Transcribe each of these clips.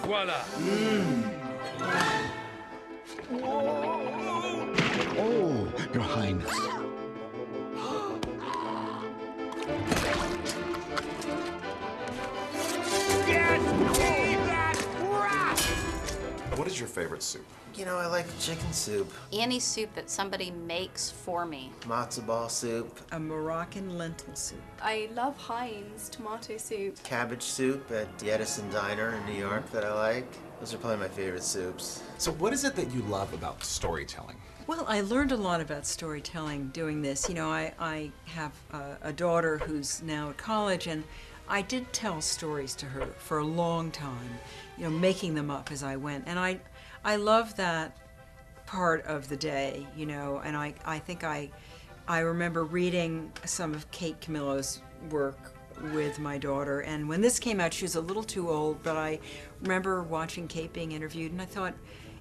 Voila. Oh, Your Highness. Get me that rat! What is your favorite soup? You know, I like chicken soup, Any soup that somebody makes for me. matzo ball soup, A Moroccan lentil soup. I love Heinz tomato soup. cabbage soup at the Edison Diner in New York that I like. Those are probably my favorite soups. So what is it that you love about storytelling? Well, I learned a lot about storytelling doing this. You know, I have a daughter who's now at college, and I did tell stories to her for a long time, you know, making them up as I went. And I love that part of the day, you know, and I think I remember reading some of Kate Camillo's work with my daughter, and when this came out, she was a little too old, but I remember watching Kate being interviewed, and I thought,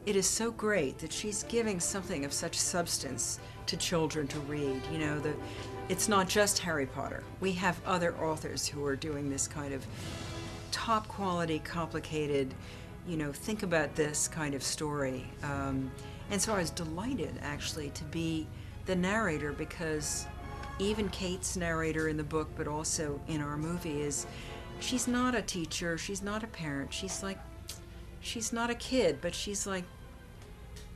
it is so great that she's giving something of such substance to children to read. You know, it's not just Harry Potter. We have other authors who are doing this kind of top quality, complicated, you know, think about this kind of story. And so I was delighted, actually, to be the narrator, because even Kate's narrator in the book, but also in our movie, is she's not a teacher, she's not a parent, she's not a kid, but she's like,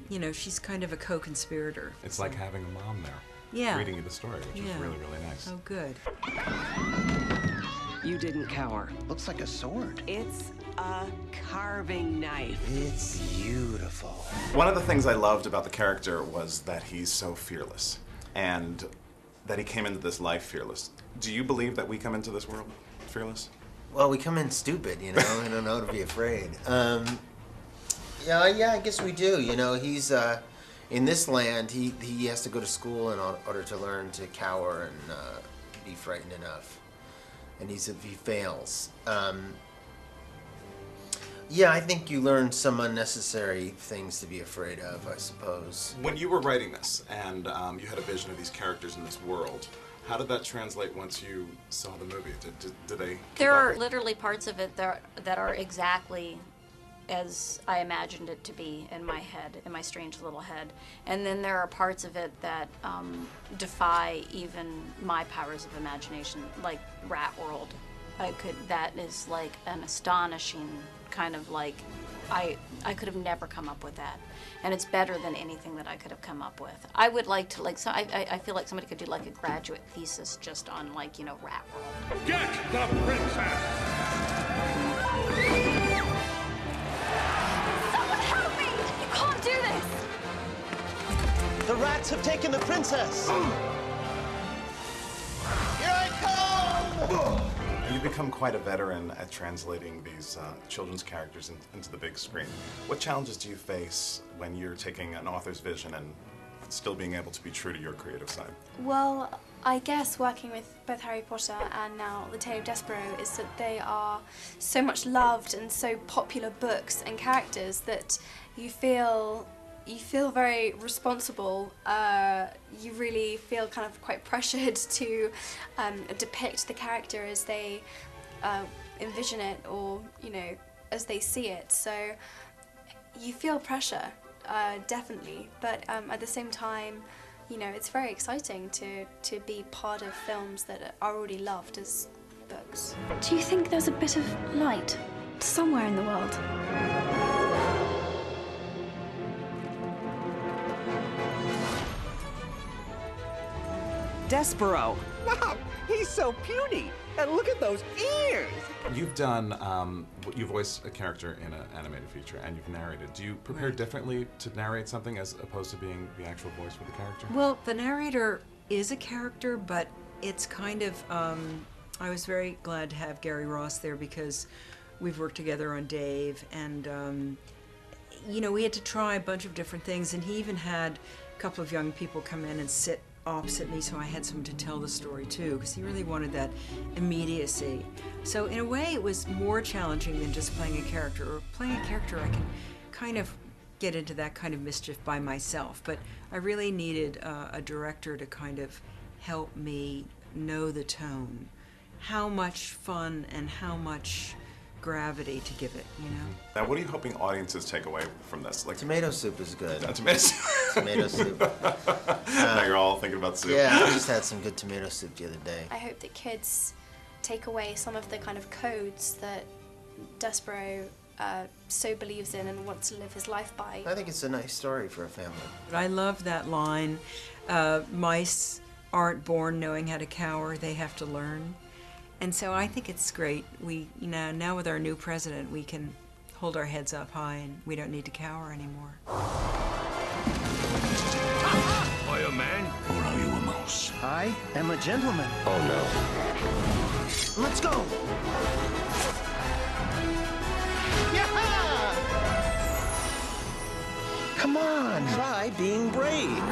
you know, she's kind of a co-conspirator. It's like having a mom there. Yeah. Reading you the story, which is really, really nice. Oh, good. You didn't cower. Looks like a sword. It's a carving knife. It's beautiful. One of the things I loved about the character was that he's so fearless, and that he came into this life fearless. Do you believe that we come into this world fearless? Well, we come in stupid, you know, and don't know to be afraid. Yeah, I guess we do. You know, he's in this land. He has to go to school in order to learn to cower and be frightened enough. And he fails. Yeah, I think you learn some unnecessary things to be afraid of, I suppose. When you were writing this, and you had a vision of these characters in this world, how did that translate once you saw the movie? Did they? There are literally parts of it that are exactly as I imagined it to be in my head, in my strange little head. And then there are parts of it that defy even my powers of imagination, like Rat World. That is like an astonishing kind of like, I could have never come up with that. And it's better than anything that I could have come up with. I would like to, so I feel like somebody could do like a graduate thesis just on, like, you know, Rat World. Get the princess! Someone help me! You can't do this! The rats have taken the princess! Here I come! You've become quite a veteran at translating these children's characters into the big screen. What challenges do you face when you're taking an author's vision and still being able to be true to your creative side? Well, I guess working with both Harry Potter and now The Tale of Despereaux is that they are so much loved and so popular books and characters that you feel very responsible. You really feel kind of quite pressured to depict the character as they envision it, or, you know, as they see it. So you feel pressure, definitely, but at the same time, you know, it's very exciting to be part of films that are already loved as books. Do you think there's a bit of light somewhere in the world? Despereaux. Mom, he's so puny! And look at those ears! You've done, you voice a character in an animated feature, and you've narrated. Do you prepare differently to narrate something as opposed to being the actual voice for the character? Well, the narrator is a character, but it's kind of, I was very glad to have Gary Ross there because we've worked together on Dave, and you know, we had to try a bunch of different things, and he even had a couple of young people come in and sit opposite me, so I had someone to tell the story too, because he really wanted that immediacy. So in a way it was more challenging than just playing a character. Or playing a character, I can kind of get into that kind of mischief by myself, but I really needed a director to kind of help me know the tone. How much fun and how much gravity to give it, you know. Now, what are you hoping audiences take away from this? Like Tomato soup is good. tomato soup. Tomato soup. Now you're all thinking about soup. Yeah, I just had some good tomato soup the other day. I hope that kids take away some of the kind of codes that Despereaux so believes in and wants to live his life by. I think it's a nice story for a family. I love that line, mice aren't born knowing how to cower, they have to learn. And so I think it's great. We, now with our new president, we can hold our heads up high and we don't need to cower anymore. Are you a man? Or are you a mouse? I am a gentleman. Oh no. Let's go. Come on. Try being brave.